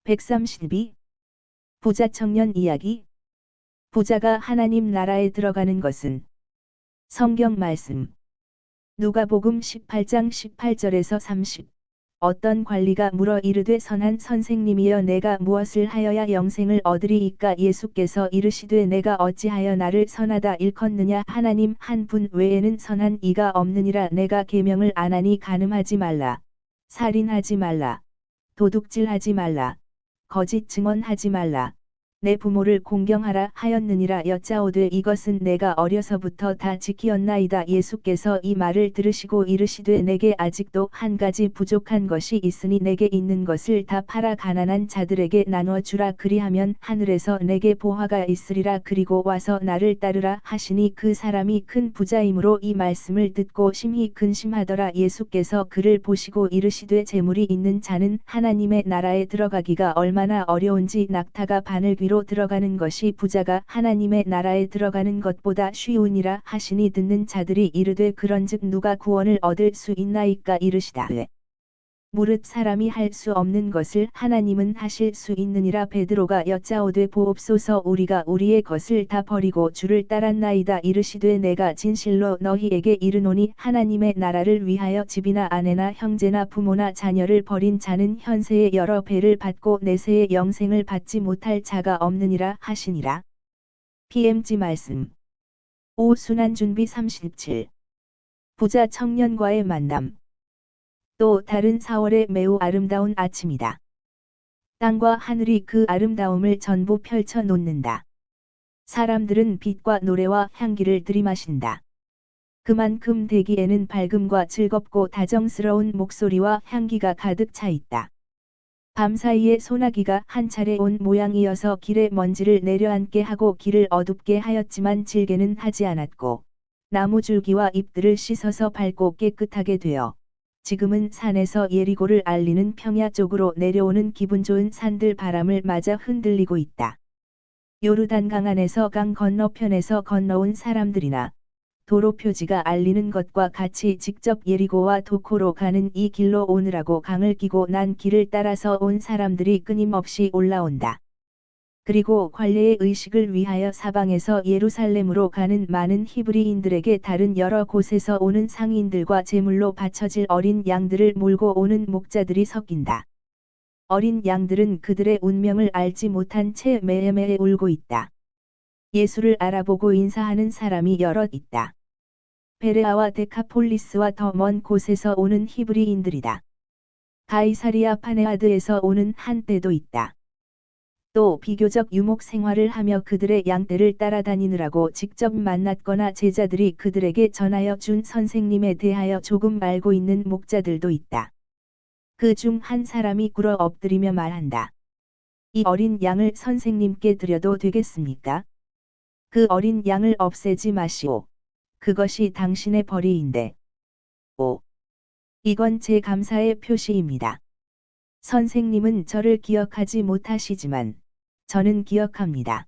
132. 부자 청년 이야기. 부자가 하나님 나라에 들어가는 것은. 성경 말씀. 누가복음 18장 18절에서 30. 어떤 관리가 물어 이르되 선한 선생님이여 내가 무엇을 하여야 영생을 얻으리이까. 예수께서 이르시되 내가 어찌하여 나를 선하다 일컫느냐. 하나님 한 분 외에는 선한 이가 없느니라. 내가 계명을 안 하니 간음하지 말라, 살인하지 말라, 도둑질하지 말라, 거짓 증언하지 말라, 내 부모를 공경하라 하였느니라. 여짜오되 이것은 내가 어려서부터 다 지키었나이다. 예수께서 이 말을 들으시고 이르시되 내게 아직도 한 가지 부족한 것이 있으니 내게 있는 것을 다 팔아 가난한 자들에게 나누어 주라. 그리하면 하늘에서 내게 보화가 있으리라. 그리고 와서 나를 따르라 하시니 그 사람이 큰 부자이므로 이 말씀을 듣고 심히 근심하더라. 예수께서 그를 보시고 이르시되 재물이 있는 자는 하나님의 나라에 들어가기가 얼마나 어려운지 낙타가 바늘귀로 들어가는 것이 부자가 하나님의 나라에 들어가는 것보다 쉬우니라 하시니 듣는 자들이 이르되 그런즉 누가 구원을 얻을 수 있나이까. 이르시다. 무릇 사람이 할 수 없는 것을 하나님은 하실 수 있느니라. 베드로가 여짜오되 보옵소서 우리가 우리의 것을 다 버리고 주를 따랐나이다. 이르시되 내가 진실로 너희에게 이르노니 하나님의 나라를 위하여 집이나 아내나 형제나 부모나 자녀를 버린 자는 현세에 여러 배를 받고 내세에 영생을 받지 못할 자가 없느니라 하시니라. PMG 말씀. 오 순환 준비 37. 부자 청년과의 만남. 또 다른 4월의 매우 아름다운 아침이다. 땅과 하늘이 그 아름다움을 전부 펼쳐 놓는다. 사람들은 빛과 노래와 향기를 들이마신다. 그만큼 대기에는 밝음과 즐겁고 다정스러운 목소리와 향기가 가득 차 있다. 밤사이에 소나기가 한 차례 온 모양이어서 길에 먼지를 내려앉게 하고 길을 어둡게 하였지만 질게는 하지 않았고 나무줄기와 잎들을 씻어서 밝고 깨끗하게 되어 지금은 산에서 예리고를 알리는 평야 쪽으로 내려오는 기분 좋은 산들 바람을 맞아 흔들리고 있다. 요르단강 안에서 강 건너편에서 건너온 사람들이나 도로 표지가 알리는 것과 같이 직접 예리고와 도코로 가는 이 길로 오느라고 강을 끼고 난 길을 따라서 온 사람들이 끊임없이 올라온다. 그리고 관례의 의식을 위하여 사방에서 예루살렘으로 가는 많은 히브리인들에게 다른 여러 곳에서 오는 상인들과 제물로 바쳐질 어린 양들을 몰고 오는 목자들이 섞인다. 어린 양들은 그들의 운명을 알지 못한 채 매해매해 울고 있다. 예수를 알아보고 인사하는 사람이 여럿 있다. 베레아와 데카폴리스와 더 먼 곳에서 오는 히브리인들이다. 가이사리아 파네아드에서 오는 한때도 있다. 또 비교적 유목 생활을 하며 그들의 양떼를 따라다니느라고 직접 만났거나 제자들이 그들에게 전하여 준 선생님에 대하여 조금 알고 있는 목자들도 있다. 그 중 한 사람이 꿇어 엎드리며 말한다. 이 어린 양을 선생님께 드려도 되겠습니까? 그 어린 양을 없애지 마시오. 그것이 당신의 벌이인데. 오. 이건 제 감사의 표시입니다. 선생님은 저를 기억하지 못하시지만 저는 기억합니다.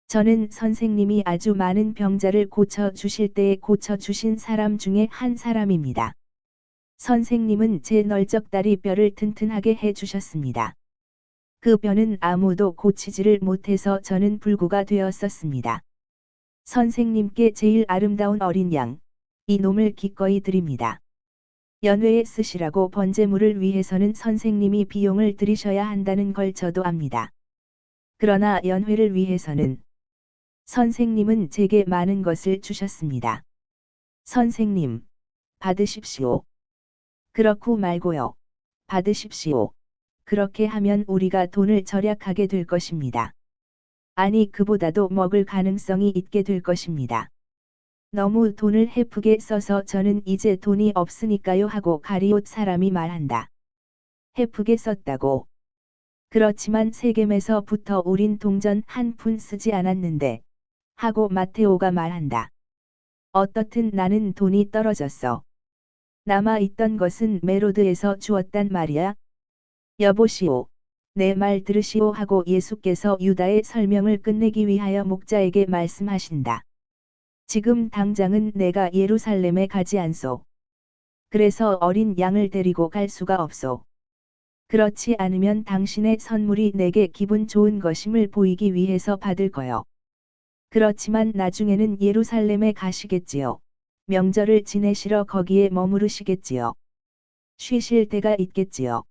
저는 선생님이 아주 많은 병자를 고쳐 주실 때에 고쳐 주신 사람 중에 한 사람입니다. 선생님은 제 널쩍다리 뼈를 튼튼하게 해 주셨습니다. 그 뼈는 아무도 고치지를 못해서 저는 불구가 되었었습니다. 선생님께 제일 아름다운 어린 양, 이 놈을 기꺼이 드립니다. 연회에 쓰시라고 번제물을 위해서는 선생님이 비용을 들이셔야 한다는 걸 저도 압니다. 그러나 연회를 위해서는 선생님은 제게 많은 것을 주셨습니다. 선생님, 받으십시오. 그렇고 말고요. 받으십시오. 그렇게 하면 우리가 돈을 절약하게 될 것입니다. 아니 그보다도 먹을 가능성이 있게 될 것입니다. 너무 돈을 헤프게 써서 저는 이제 돈이 없으니까요 하고 가리옷 사람이 말한다. 헤프게 썼다고. 그렇지만 세겜에서부터 우린 동전 한 푼 쓰지 않았는데. 하고 마테오가 말한다. 어떻든 나는 돈이 떨어졌어. 남아있던 것은 메로드에서 주었단 말이야. 여보시오. 내 말 들으시오 하고 예수께서 유다의 설명을 끝내기 위하여 목자에게 말씀하신다. 지금 당장은 내가 예루살렘에 가지 않소. 그래서 어린 양을 데리고 갈 수가 없소. 그렇지 않으면 당신의 선물이 내게 기분 좋은 것임을 보이기 위해서 받을 거요. 그렇지만 나중에는 예루살렘에 가시겠지요. 명절을 지내시러 거기에 머무르시겠지요. 쉬실 때가 있겠지요.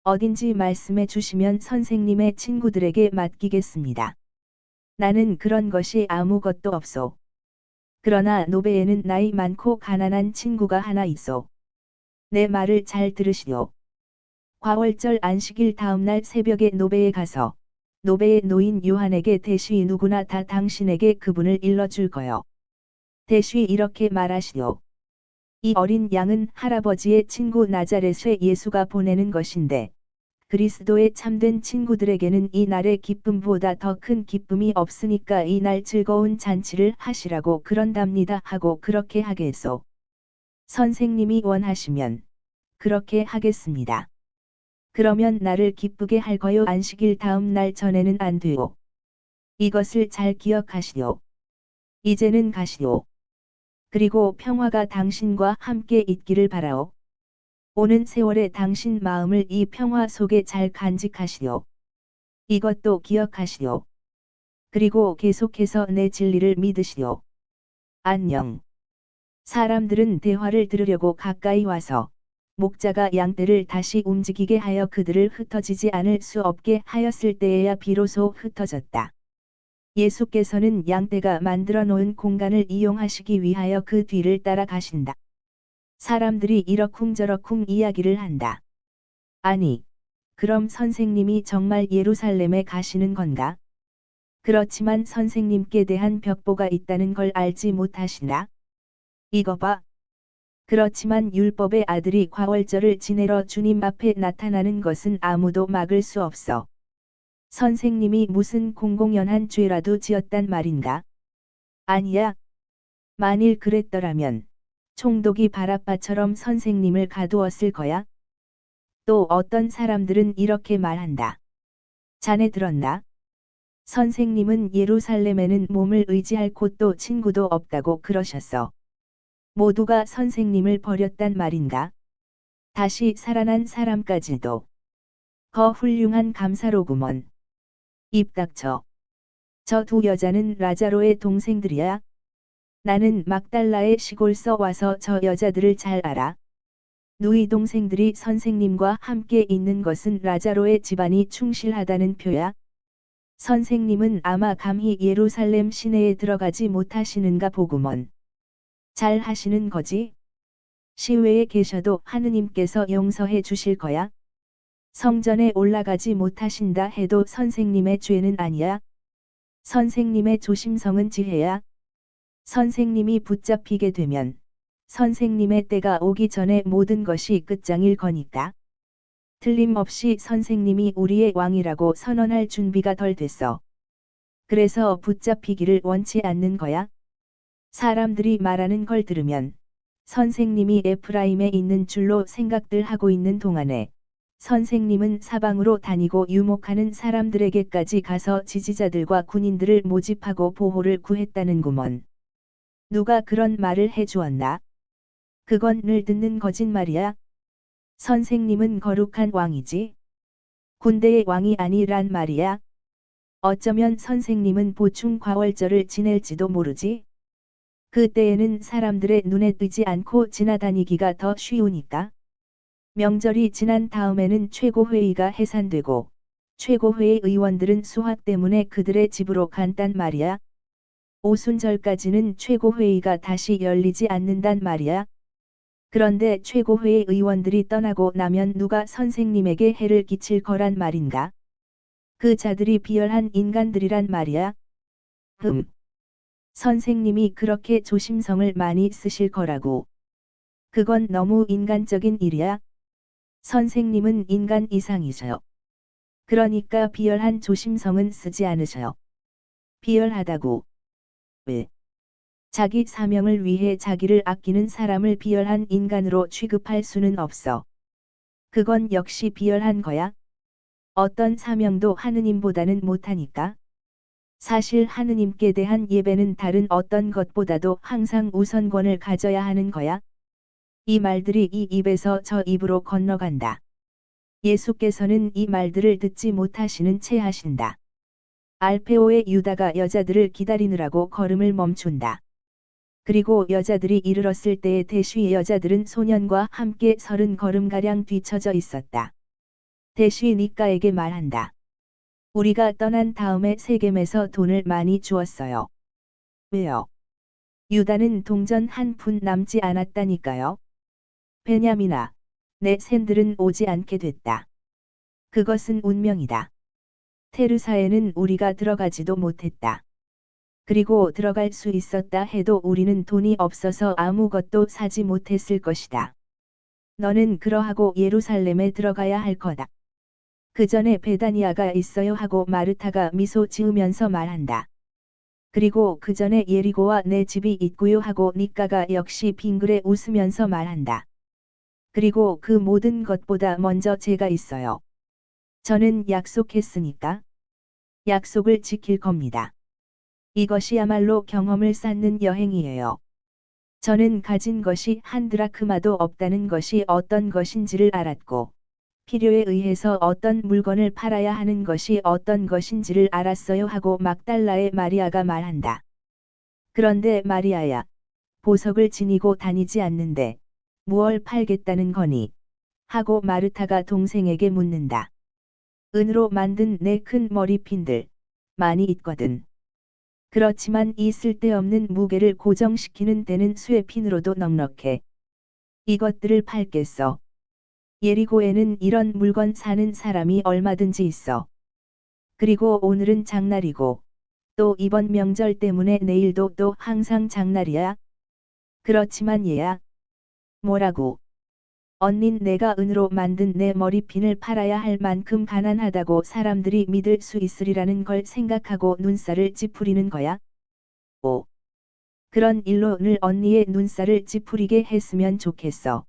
어딘지 말씀해 주시면 선생님의 친구들에게 맡기겠습니다. 나는 그런 것이 아무것도 없소. 그러나 노베에는 나이 많고 가난한 친구가 하나 있소. 내 말을 잘 들으시오. 과월절 안식일 다음날 새벽에 노베에 가서 노베의 노인 요한에게 대쉬 누구나 다 당신에게 그분을 일러줄 거요. 대쉬 이렇게 말하시오. 이 어린 양은 할아버지의 친구 나자렛의 예수가 보내는 것인데 그리스도의 참된 친구들에게는 이 날의 기쁨보다 더 큰 기쁨이 없으니까 이 날 즐거운 잔치를 하시라고 그런답니다 하고 그렇게 하겠소. 선생님이 원하시면 그렇게 하겠습니다. 그러면 나를 기쁘게 할 거요. 안식일 다음 날 전에는 안 돼요. 이것을 잘 기억하시오. 이제는 가시오. 그리고 평화가 당신과 함께 있기를 바라오. 오는 세월에 당신 마음을 이 평화 속에 잘 간직하시오. 이것도 기억하시오. 그리고 계속해서 내 진리를 믿으시오. 안녕. 사람들은 대화를 들으려고 가까이 와서 목자가 양떼를 다시 움직이게 하여 그들을 흩어지지 않을 수 없게 하였을 때에야 비로소 흩어졌다. 예수께서는 양떼가 만들어 놓은 공간을 이용하시기 위하여 그 뒤를 따라 가신다. 사람들이 이러쿵저러쿵 이야기를 한다. 아니, 그럼 선생님이 정말 예루살렘에 가시는 건가? 그렇지만 선생님께 대한 벽보가 있다는 걸 알지 못하시나? 이거 봐. 그렇지만 율법의 아들이 과월절을 지내러 주님 앞에 나타나는 것은 아무도 막을 수 없어. 선생님이 무슨 공공연한 죄라도 지었단 말인가? 아니야. 만일 그랬더라면 총독이 바라빠처럼 선생님을 가두었을 거야. 또 어떤 사람들은 이렇게 말한다. 자네 들었나? 선생님은 예루살렘에는 몸을 의지할 곳도 친구도 없다고 그러셨어. 모두가 선생님을 버렸단 말인가? 다시 살아난 사람까지도. 거 훌륭한 감사로구먼. 입 닥쳐. 저 두 여자는 라자로의 동생들이야. 나는 막달라의 시골서 와서 저 여자들을 잘 알아. 누이 동생들이 선생님과 함께 있는 것은 라자로의 집안이 충실하다는 표야. 선생님은 아마 감히 예루살렘 시내에 들어가지 못하시는가 보구먼. 잘 하시는 거지? 시외에 계셔도 하느님께서 용서해 주실 거야? 성전에 올라가지 못하신다 해도 선생님의 죄는 아니야. 선생님의 조심성은 지혜야. 선생님이 붙잡히게 되면 선생님의 때가 오기 전에 모든 것이 끝장일 거니까. 틀림없이 선생님이 우리의 왕이라고 선언할 준비가 덜 됐어. 그래서 붙잡히기를 원치 않는 거야. 사람들이 말하는 걸 들으면 선생님이 에프라임에 있는 줄로 생각들 하고 있는 동안에 선생님은 사방으로 다니고 유목하는 사람들에게까지 가서 지지자들과 군인들을 모집하고 보호를 구했다는구먼. 누가 그런 말을 해주었나? 그건 늘 듣는 거짓말이야. 선생님은 거룩한 왕이지. 군대의 왕이 아니란 말이야. 어쩌면 선생님은 보충 과월절을 지낼지도 모르지. 그때에는 사람들의 눈에 띄지 않고 지나다니기가 더 쉬우니까. 명절이 지난 다음에는 최고회의가 해산되고 최고회의 의원들은 수학 때문에 그들의 집으로 간단 말이야. 오순절까지는 최고회의가 다시 열리지 않는단 말이야. 그런데 최고회의 의원들이 떠나고 나면 누가 선생님에게 해를 끼칠 거란 말인가? 그 자들이 비열한 인간들이란 말이야. 선생님이 그렇게 조심성을 많이 쓰실 거라고. 그건 너무 인간적인 일이야. 선생님은 인간 이상이셔요. 그러니까 비열한 조심성은 쓰지 않으셔요. 비열하다고. 왜? 자기 사명을 위해 자기를 아끼는 사람을 비열한 인간으로 취급할 수는 없어. 그건 역시 비열한 거야. 어떤 사명도 하느님보다는 못하니까. 사실 하느님께 대한 예배는 다른 어떤 것보다도 항상 우선권을 가져야 하는 거야. 이 말들이 이 입에서 저 입으로 건너간다. 예수께서는 이 말들을 듣지 못하시는 채 하신다. 알페오의 유다가 여자들을 기다리느라고 걸음을 멈춘다. 그리고 여자들이 이르렀을 때에 대쉬 여자들은 소년과 함께 30걸음가량 뒤처져 있었다. 대쉬 니까에게 말한다. 우리가 떠난 다음에 세겜에서 돈을 많이 주었어요. 왜요? 유다는 동전 한 푼 남지 않았다니까요. 베냐민아, 내 샌들은 오지 않게 됐다. 그것은 운명이다. 테르사에는 우리가 들어가지도 못했다. 그리고 들어갈 수 있었다 해도 우리는 돈이 없어서 아무것도 사지 못했을 것이다. 너는 그러하고 예루살렘에 들어가야 할 거다. 그 전에 베다니아가 있어요 하고 마르타가 미소 지으면서 말한다. 그리고 그 전에 예리고와 내 집이 있고요 하고 니까가 역시 빙그레 웃으면서 말한다. 그리고 그 모든 것보다 먼저 제가 있어요. 저는 약속했으니까 약속을 지킬 겁니다. 이것이야말로 경험을 쌓는 여행이에요. 저는 가진 것이 한 드라크마도 없다는 것이 어떤 것인지를 알았고, 필요에 의해서 어떤 물건을 팔아야 하는 것이 어떤 것인지를 알았어요 하고 막달라의 마리아가 말한다. 그런데 마리아야, 보석을 지니고 다니지 않는데 무얼 팔겠다는 거니? 하고 마르타가 동생에게 묻는다. 은으로 만든 내 큰 머리핀들 많이 있거든. 그렇지만 이 쓸데없는 무게를 고정시키는 데는 쇠핀으로도 넉넉해. 이것들을 팔겠어. 예리고에는 이런 물건 사는 사람이 얼마든지 있어. 그리고 오늘은 장날이고, 또 이번 명절 때문에 내일도 또 항상 장날이야. 그렇지만 얘야. 뭐라고? 언닌 내가 은으로 만든 내 머리핀을 팔아야 할 만큼 가난하다고 사람들이 믿을 수 있으리라는 걸 생각하고 눈살을 찌푸리는 거야? 오. 그런 일로 늘 언니의 눈살을 찌푸리게 했으면 좋겠어.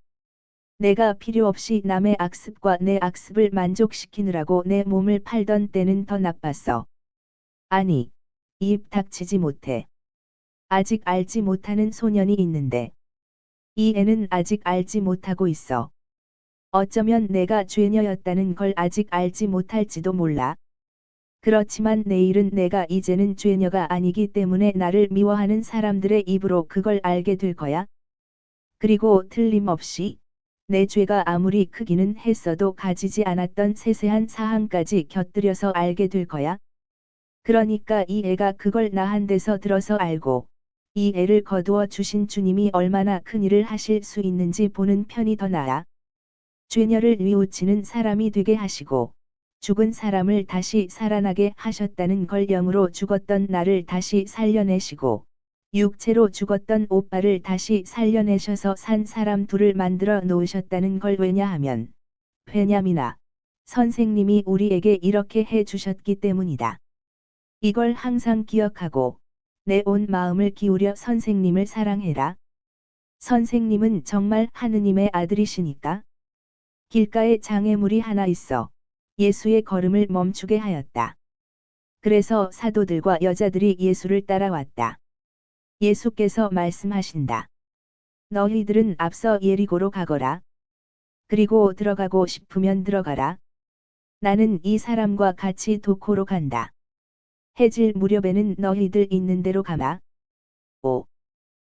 내가 필요 없이 남의 악습과 내 악습을 만족시키느라고 내 몸을 팔던 때는 더 나빴어. 아니, 입 닥치지 못해. 아직 알지 못하는 소년이 있는데. 이 애는 아직 알지 못하고 있어. 어쩌면 내가 죄녀였다는 걸 아직 알지 못할지도 몰라. 그렇지만 내일은 내가 이제는 죄녀가 아니기 때문에 나를 미워하는 사람들의 입으로 그걸 알게 될 거야. 그리고 틀림없이 내 죄가 아무리 크기는 했어도 가지지 않았던 세세한 사항까지 곁들여서 알게 될 거야. 그러니까 이 애가 그걸 나 한 데서 들어서 알고 이 애를 거두어 주신 주님이 얼마나 큰 일을 하실 수 있는지 보는 편이 더 나아. 죄녀를 뉘우치는 사람이 되게 하시고 죽은 사람을 다시 살아나게 하셨다는 걸 영으로 죽었던 나를 다시 살려내시고 육체로 죽었던 오빠를 다시 살려내셔서 산 사람 둘을 만들어 놓으셨다는 걸 왜냐하면 베냐민아, 선생님이 우리에게 이렇게 해 주셨기 때문이다. 이걸 항상 기억하고 내 온 마음을 기울여 선생님을 사랑해라. 선생님은 정말 하느님의 아들이시니까. 길가에 장애물이 하나 있어 예수의 걸음을 멈추게 하였다. 그래서 사도들과 여자들이 예수를 따라왔다. 예수께서 말씀하신다. 너희들은 앞서 예리고로 가거라. 그리고 들어가고 싶으면 들어가라. 나는 이 사람과 같이 도코로 간다. 해질 무렵에는 너희들 있는 대로 가마. 오.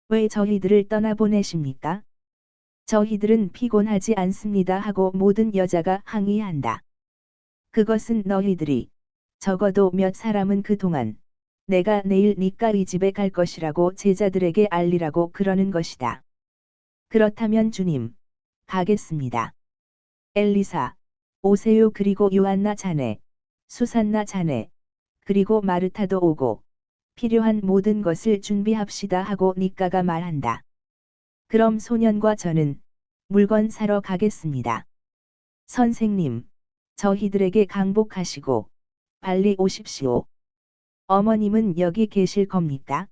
왜 저희들을 떠나보내십니까? 저희들은 피곤하지 않습니다 하고 모든 여자가 항의한다. 그것은 너희들이 적어도 몇 사람은 그동안 내가 내일 니까의 집에 갈 것이라고 제자들에게 알리라고 그러는 것이다. 그렇다면 주님, 가겠습니다. 엘리사, 오세요. 그리고 요한나 자네, 수산나 자네, 그리고 마르타도 오고 필요한 모든 것을 준비합시다 하고 니까가 말한다. 그럼 소년과 저는 물건 사러 가겠습니다. 선생님, 저희들에게 강복하시고 빨리 오십시오. 어머님은 여기 계실 겁니까?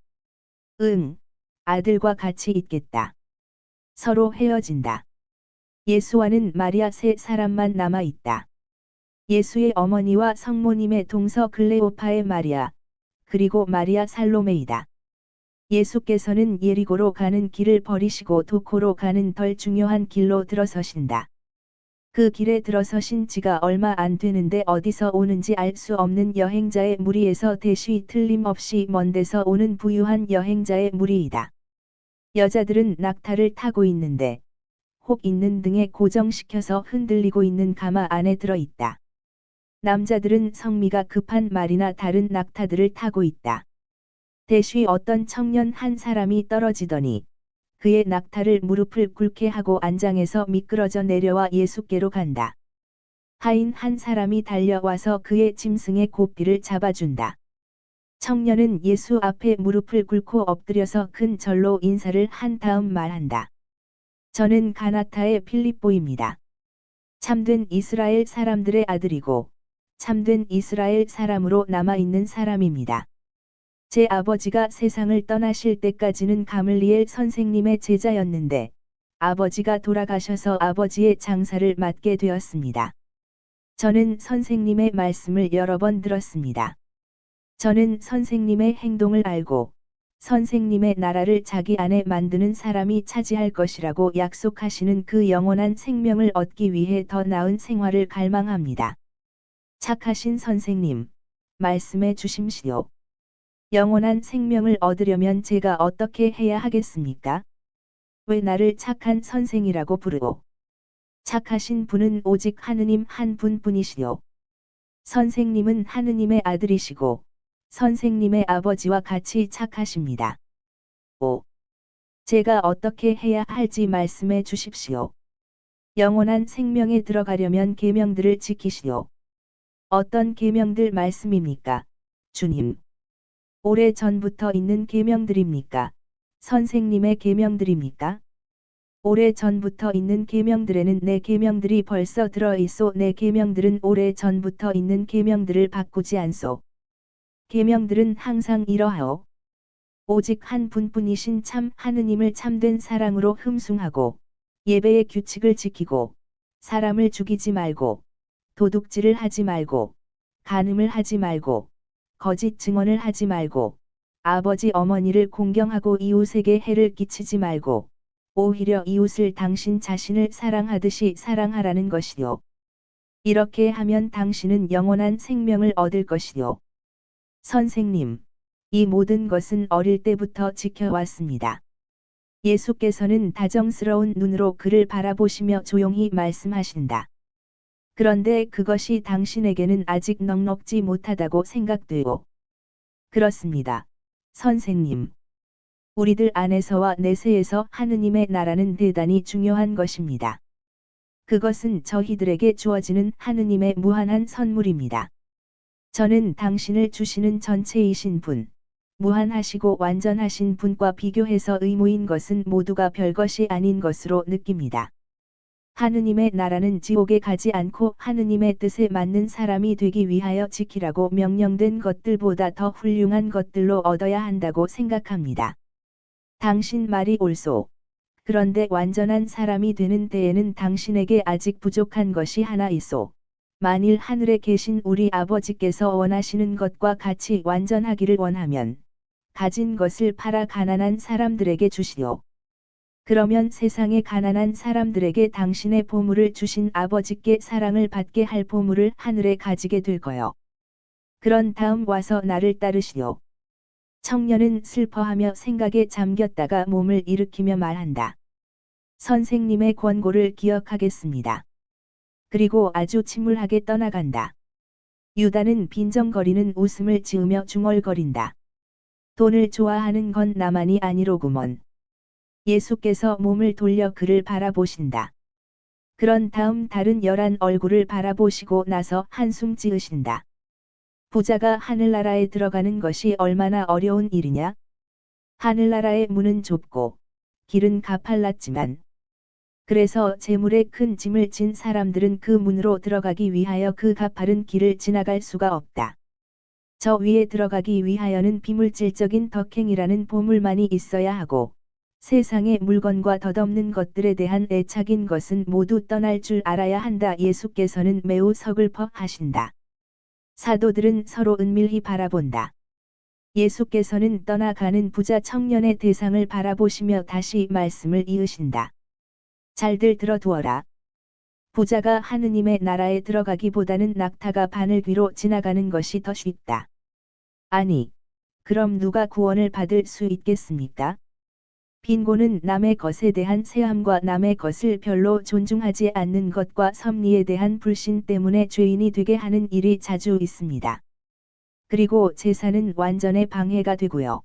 응, 아들과 같이 있겠다. 서로 헤어진다. 예수와는 마리아 세 사람만 남아 있다. 예수의 어머니와 성모님의 동서 글레오파의 마리아, 그리고 마리아 살로메이다. 예수께서는 예리고로 가는 길을 버리시고 도코로 가는 덜 중요한 길로 들어서신다. 그 길에 들어서신 지가 얼마 안 되는데 어디서 오는지 알 수 없는 여행자의 무리에서 대쉬 틀림없이 먼 데서 오는 부유한 여행자의 무리이다. 여자들은 낙타를 타고 있는데 혹 있는 등에 고정시켜서 흔들리고 있는 가마 안에 들어 있다. 남자들은 성미가 급한 말이나 다른 낙타들을 타고 있다. 대쉬 어떤 청년 한 사람이 떨어지더니 그의 낙타를 무릎을 꿇게 하고 안장에서 미끄러져 내려와 예수께로 간다. 하인 한 사람이 달려와서 그의 짐승의 고삐를 잡아준다. 청년은 예수 앞에 무릎을 꿇고 엎드려서 큰 절로 인사를 한 다음 말한다. 저는 가나타의 필립보입니다. 참된 이스라엘 사람들의 아들이고 참된 이스라엘 사람으로 남아있는 사람입니다. 제 아버지가 세상을 떠나실 때까지는 가물리엘 선생님의 제자였는데 아버지가 돌아가셔서 아버지의 장사를 맡게 되었습니다. 저는 선생님의 말씀을 여러 번 들었습니다. 저는 선생님의 행동을 알고 선생님의 나라를 자기 안에 만드는 사람이 차지할 것이라고 약속하시는 그 영원한 생명을 얻기 위해 더 나은 생활을 갈망합니다. 착하신 선생님, 말씀해 주심시오. 영원한 생명을 얻으려면 제가 어떻게 해야 하겠습니까? 왜 나를 착한 선생이라고 부르오? 착하신 분은 오직 하느님 한 분뿐이시오. 선생님은 하느님의 아들이시고 선생님의 아버지와 같이 착하십니다. 5. 제가 어떻게 해야 할지 말씀해 주십시오. 영원한 생명에 들어가려면 계명들을 지키시오. 어떤 계명들 말씀입니까, 주님? 오래 전부터 있는 계명들입니까? 선생님의 계명들입니까? 오래 전부터 있는 계명들에는 내 계명들이 벌써 들어 있소. 내 계명들은 오래 전부터 있는 계명들을 바꾸지 않소. 계명들은 항상 이러하오. 오직 한 분뿐이신 참 하느님을 참된 사랑으로 흠숭하고 예배의 규칙을 지키고 사람을 죽이지 말고 도둑질을 하지 말고 간음을 하지 말고 거짓 증언을 하지 말고 아버지 어머니를 공경하고 이웃에게 해를 끼치지 말고 오히려 이웃을 당신 자신을 사랑하듯이 사랑하라는 것이요. 이렇게 하면 당신은 영원한 생명을 얻을 것이요. 선생님, 이 모든 것은 어릴 때부터 지켜왔습니다. 예수께서는 다정스러운 눈으로 그를 바라보시며 조용히 말씀하신다. 그런데 그것이 당신에게는 아직 넉넉지 못하다고 생각돼요. 그렇습니다, 선생님. 우리들 안에서와 내세에서 하느님의 나라는 대단히 중요한 것입니다. 그것은 저희들에게 주어지는 하느님의 무한한 선물입니다. 저는 당신을 주시는 전체이신 분, 무한하시고 완전하신 분과 비교해서 의무인 것은 모두가 별것이 아닌 것으로 느낍니다. 하느님의 나라는 지옥에 가지 않고 하느님의 뜻에 맞는 사람이 되기 위하여 지키라고 명령된 것들보다 더 훌륭한 것들로 얻어야 한다고 생각합니다. 당신 말이 옳소. 그런데 완전한 사람이 되는 때에는 당신에게 아직 부족한 것이 하나 있소. 만일 하늘에 계신 우리 아버지께서 원하시는 것과 같이 완전하기를 원하면 가진 것을 팔아 가난한 사람들에게 주시오. 그러면 세상의 가난한 사람들에게 당신의 보물을 주신 아버지께 사랑을 받게 할 보물을 하늘에 가지게 될 거요. 그런 다음 와서 나를 따르시오. 청년은 슬퍼하며 생각에 잠겼다가 몸을 일으키며 말한다. 선생님의 권고를 기억하겠습니다. 그리고 아주 침울하게 떠나간다. 유다는 빈정거리는 웃음을 지으며 중얼거린다. 돈을 좋아하는 건 나만이 아니로구먼. 예수께서 몸을 돌려 그를 바라보신다. 그런 다음 다른 11 얼굴을 바라보시고 나서 한숨 지으신다. 부자가 하늘나라에 들어가는 것이 얼마나 어려운 일이냐? 하늘나라의 문은 좁고 길은 가팔랐지만 그래서 재물에 큰 짐을 진 사람들은 그 문으로 들어가기 위하여 그 가파른 길을 지나갈 수가 없다. 저 위에 들어가기 위하여는 비물질적인 덕행이라는 보물만이 있어야 하고 세상의 물건과 덧없는 것들에 대한 애착인 것은 모두 떠날 줄 알아야 한다. 예수께서는 매우 서글퍼 하신다. 사도들은 서로 은밀히 바라본다. 예수께서는 떠나가는 부자 청년의 대상을 바라보시며 다시 말씀을 이으신다. 잘들 들어두어라. 부자가 하느님의 나라에 들어가기보다는 낙타가 바늘 위로 지나가는 것이 더 쉽다. 아니, 그럼 누가 구원을 받을 수 있겠습니까? 빈곤은 남의 것에 대한 세함과 남의 것을 별로 존중하지 않는 것과 섭리에 대한 불신 때문에 죄인이 되게 하는 일이 자주 있습니다. 그리고 제사는 완전의 방해가 되고요.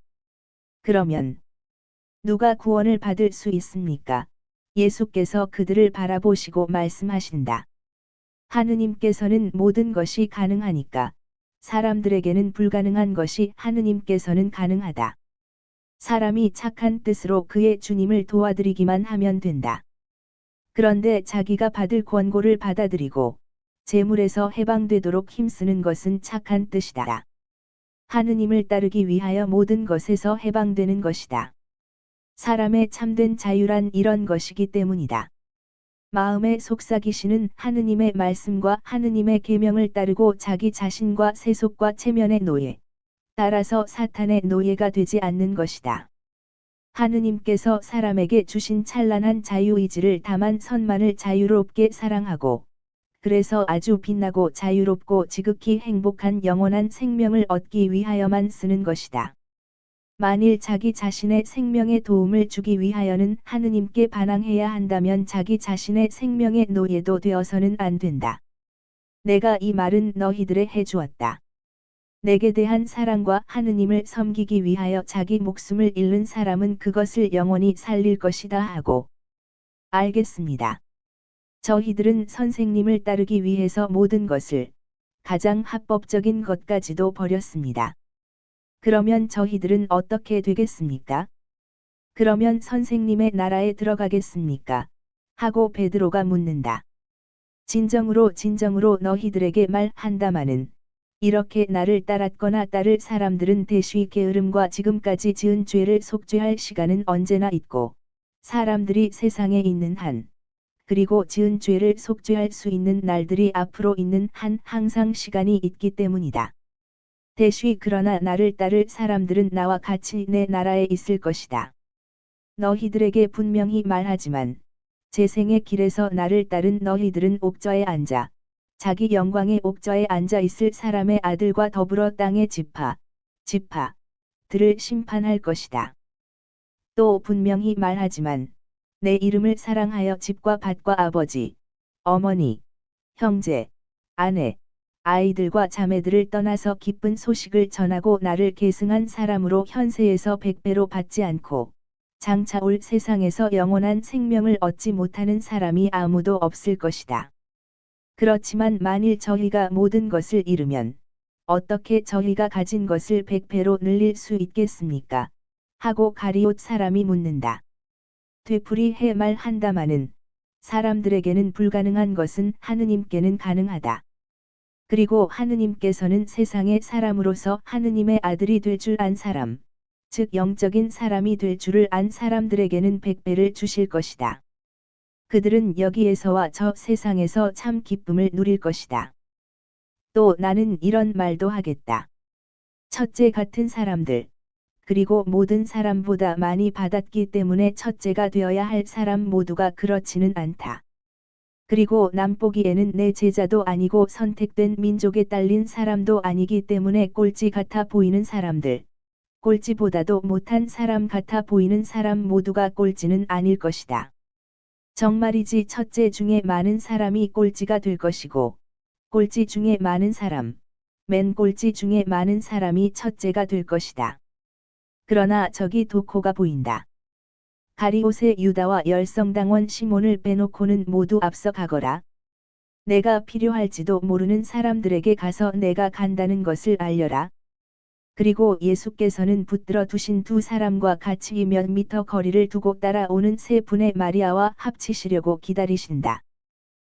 그러면 누가 구원을 받을 수 있습니까? 예수께서 그들을 바라보시고 말씀하신다. 하느님께서는 모든 것이 가능하니까 사람들에게는 불가능한 것이 하느님께서는 가능하다. 사람이 착한 뜻으로 그의 주님을 도와드리기만 하면 된다. 그런데 자기가 받을 권고를 받아들이고 재물에서 해방되도록 힘쓰는 것은 착한 뜻이다. 하느님을 따르기 위하여 모든 것에서 해방되는 것이다. 사람의 참된 자유란 이런 것이기 때문이다. 마음의 속삭이시는 하느님의 말씀과 하느님의 계명을 따르고 자기 자신과 세속과 체면의 노예, 따라서 사탄의 노예가 되지 않는 것이다. 하느님께서 사람에게 주신 찬란한 자유의지를 다만 선만을 자유롭게 사랑하고, 그래서 아주 빛나고 자유롭고 지극히 행복한 영원한 생명을 얻기 위하여만 쓰는 것이다. 만일 자기 자신의 생명에 도움을 주기 위하여는 하느님께 반항해야 한다면 자기 자신의 생명의 노예도 되어서는 안 된다. 내가 이 말은 너희들에 해주었다. 내게 대한 사랑과 하느님을 섬기기 위하여 자기 목숨을 잃는 사람은 그것을 영원히 살릴 것이다 하고. 알겠습니다. 저희들은 선생님을 따르기 위해서 모든 것을, 가장 합법적인 것까지도 버렸습니다. 그러면 저희들은 어떻게 되겠습니까? 그러면 선생님의 나라에 들어가겠습니까? 하고 베드로가 묻는다. 진정으로 너희들에게 말한다마는 이렇게 나를 따랐거나 따를 사람들은 대쉬 게으름과 지금까지 지은 죄를 속죄할 시간은 언제나 있고 사람들이 세상에 있는 한 그리고 지은 죄를 속죄할 수 있는 날들이 앞으로 있는 한 항상 시간이 있기 때문이다. 대쉬 그러나 나를 따를 사람들은 나와 같이 내 나라에 있을 것이다. 너희들에게 분명히 말하지만 제 생의 길에서 나를 따른 너희들은 옥좌에 앉아 자기 영광의 옥좌에 앉아 있을 사람의 아들과 더불어 땅의 지파들을 심판할 것이다. 또 분명히 말하지만 내 이름을 사랑하여 집과 밭과 아버지, 어머니, 형제, 아내, 아이들과 자매들을 떠나서 기쁜 소식을 전하고 나를 계승한 사람으로 현세에서 100배로 받지 않고 장차 올 세상에서 영원한 생명을 얻지 못하는 사람이 아무도 없을 것이다. 그렇지만 만일 저희가 모든 것을 잃으면 어떻게 저희가 가진 것을 100배로 늘릴 수 있겠습니까? 하고 가리옷 사람이 묻는다. 되풀이해 말한다마는 사람들에게는 불가능한 것은 하느님께는 가능하다. 그리고 하느님께서는 세상의 사람으로서 하느님의 아들이 될 줄 안 사람, 즉 영적인 사람이 될 줄을 안 사람들에게는 100배를 주실 것이다. 그들은 여기에서와 저 세상에서 참 기쁨을 누릴 것이다. 또 나는 이런 말도 하겠다. 첫째 같은 사람들, 그리고 모든 사람보다 많이 받았기 때문에 첫째가 되어야 할 사람 모두가 그렇지는 않다. 그리고 남보기에는 내 제자도 아니고 선택된 민족에 딸린 사람도 아니기 때문에 꼴찌 같아 보이는 사람들, 꼴찌보다도 못한 사람 같아 보이는 사람 모두가 꼴찌는 아닐 것이다. 정말이지 첫째 중에 많은 사람이 꼴찌가 될 것이고, 꼴찌 중에 많은 사람, 맨 꼴찌 중에 많은 사람이 첫째가 될 것이다. 그러나 저기 도코가 보인다. 가리옷의 유다와 열성당원 시몬을 빼놓고는 모두 앞서 가거라. 내가 필요할지도 모르는 사람들에게 가서 내가 간다는 것을 알려라. 그리고 예수께서는 붙들어 두신 두 사람과 같이 몇 미터 거리를 두고 따라오는 세 분의 마리아와 합치시려고 기다리신다.